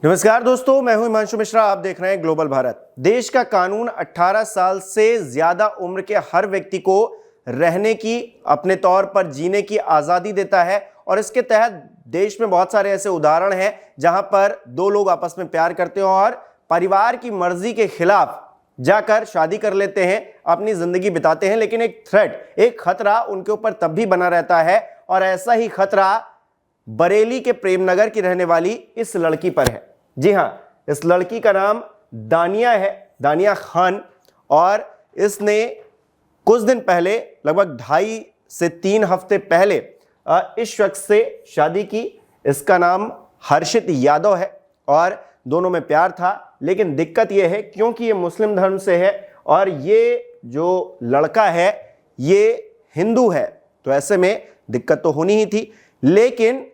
नमस्कार दोस्तों, मैं हूं हिमांशु मिश्रा। आप देख रहे हैं ग्लोबल भारत। देश का कानून 18 साल से ज्यादा उम्र के हर व्यक्ति को रहने की, अपने तौर पर जीने की आजादी देता है और इसके तहत देश में बहुत सारे ऐसे उदाहरण हैं जहां पर दो लोग आपस में प्यार करते हैं और परिवार की मर्जी के खिलाफ जाकर शादी कर लेते हैं, अपनी जिंदगी बिताते हैं। लेकिन एक थ्रेट, एक खतरा उनके ऊपर तब भी बना रहता है और ऐसा ही खतरा बरेली के प्रेमनगर की रहने वाली इस लड़की पर है। जी हां, इस लड़की का नाम दानिया है, दानिया खान। और इसने कुछ दिन पहले, लगभग 2.5 से 3 हफ्ते पहले इस शख्स से शादी की। इसका नाम हर्षित यादव है और दोनों में प्यार था। लेकिन दिक्कत यह है, क्योंकि ये मुस्लिम धर्म से है और ये जो लड़का है ये हिंदू है, तो ऐसे में दिक्कत तो होनी ही थी। लेकिन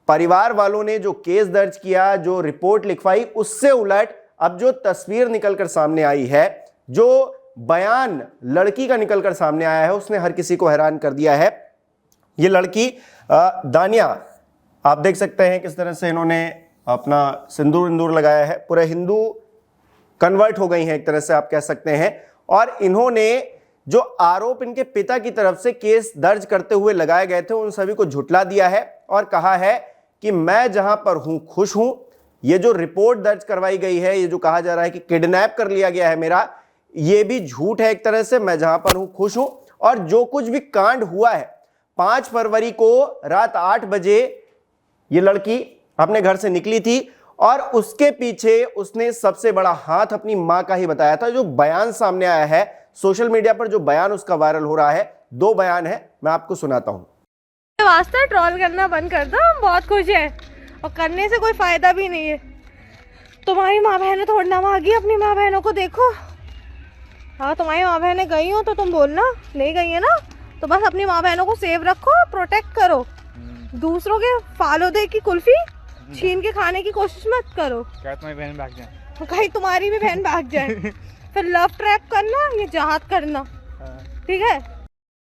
परिवार वालों ने जो केस दर्ज किया, जो रिपोर्ट लिखवाई, उससे उलट अब जो तस्वीर निकलकर सामने आई है, जो बयान लड़की का निकलकर सामने आया है, उसने हर किसी को हैरान कर दिया है। ये लड़की दानिया, आप देख सकते हैं किस तरह से इन्होंने अपना सिंदूर इंदूर लगाया है, पूरे हिंदू कन्वर्ट हो गई हैं एक तरह से आप कह सकते हैं। और इन्होंने जो आरोप इनके पिता की तरफ से केस दर्ज करते हुए लगाए गए थे, उन सभी को झुठला दिया है और कहा है कि मैं जहां पर हूं खुश हूं। ये जो रिपोर्ट दर्ज करवाई गई है, ये जो कहा जा रहा है कि किडनैप कर लिया गया है मेरा, ये भी झूठ है एक तरह से। मैं जहां पर हूं खुश हूं। और जो कुछ भी कांड हुआ है, 5 फरवरी को रात 8 बजे ये लड़की अपने घर से निकली थी और उसके पीछे उसने सबसे बड़ा हाथ अपनी मां का ही बताया था। जो बयान सामने आया है सोशल मीडिया पर, जो बयान उसका वायरल हो रहा है, 2 बयान है, मैं आपको सुनाता हूं। वास्ता ट्रोल करना बंद कर दो, हम बहुत खुश हैं और करने से कोई फायदा भी नहीं है। तुम्हारी माँ बहनें थोड़ी ना मांगी, अपनी माँ बहनों को देखो। हाँ, तुम्हारी माँ बहनें गई हो तो तुम बोलना, नहीं गई है ना तो बस अपनी माँ बहनों को सेव रखो, प्रोटेक्ट करो। दूसरों के फालूदे की कुल्फी छीन के खाने की कोशिश मत करो। क्या तुम्हारी बहन भाग जाए? कहीं तुम्हारी भी बहन भाग जाए। फिर लव ट्रैप करना, ये जहाद करना, ठीक है।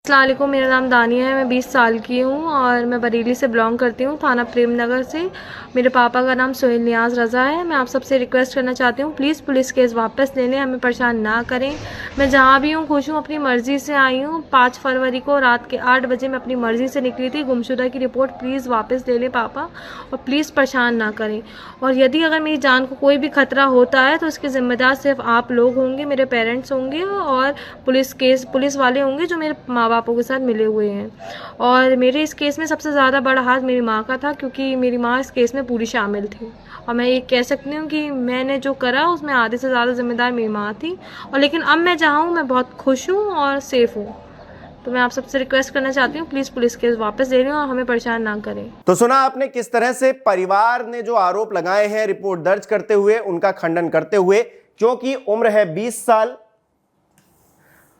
अस्सलाम वालेकुम, मेरा नाम दानिया है, मैं 20 साल की हूँ और मैं बरेली से बिलोंग करती हूँ, थाना प्रेमनगर से। मेरे पापा का नाम सोहेल नियाज रज़ा है। मैं आप सबसे रिक्वेस्ट करना चाहती हूँ, प्लीज़ पुलिस केस वापस ले लें, हमें परेशान ना करें। मैं जहाँ भी हूँ खुश हूँ, अपनी मर्ज़ी से आई हूँ। 5 फरवरी को रात के 8 बजे मैं अपनी मर्ज़ी से निकली थी। गुमशुदा की रिपोर्ट प्लीज़ वापस ले लें पापा, और प्लीज़ परेशान ना करें। और यदि अगर मेरी जान को कोई भी खतरा होता है तो इसके ज़िम्मेदार सिर्फ आप लोग होंगे, मेरे पेरेंट्स होंगे और पुलिस वाले होंगे जो मेरे माँ बापों के साथ मिले हुए हैं। और मेरे इस केस में सबसे ज़्यादा बड़ा हाथ मेरी माँ का था, क्योंकि मेरी माँ इस केस में पूरी शामिल थी। और मैं ये कह सकती हूँ कि मैंने जो करा उसमें आधे से ज़्यादा जिम्मेदार मेरी माँ थी। और लेकिन अब मैं जहाँ हूँ मैं बहुत खुश हूँ और सेफ हूँ। तो मैं आप सबसे रिक्वेस्ट करना चाहती हूँ, प्लीज़ पुलिस केस वापस ले लें और हमें परेशान ना करें। तो सुना आपने किस तरह से परिवार ने जो आरोप लगाए हैं, रिपोर्ट दर्ज करते हुए उनका खंडन करते हुए, क्योंकि उम्र है 20 साल।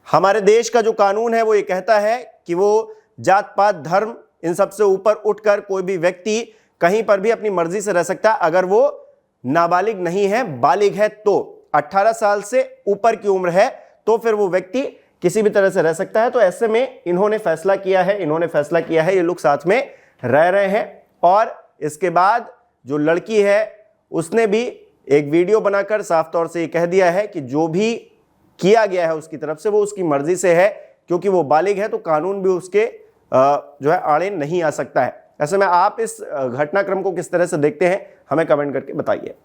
हमारे देश का जो कानून है वो ये कहता है कि वो जात पात धर्म इन सब से ऊपर उठकर कोई भी व्यक्ति कहीं पर भी अपनी मर्जी से रह सकता है, अगर वो नाबालिग नहीं है, बालिग है। तो 18 साल से ऊपर की उम्र है तो फिर वो व्यक्ति किसी भी तरह से रह सकता है। तो ऐसे में इन्होंने फैसला किया है, ये लोग साथ में रह रहे हैं। और इसके बाद जो लड़की है उसने भी एक वीडियो बनाकर साफ तौर से ये कह दिया है कि जो भी किया गया है उसकी तरफ से वो उसकी मर्जी से है, क्योंकि वो बालिग है तो कानून भी उसके जो है आड़े नहीं आ सकता है। ऐसे में आप इस घटनाक्रम को किस तरह से देखते हैं, हमें कमेंट करके बताइए।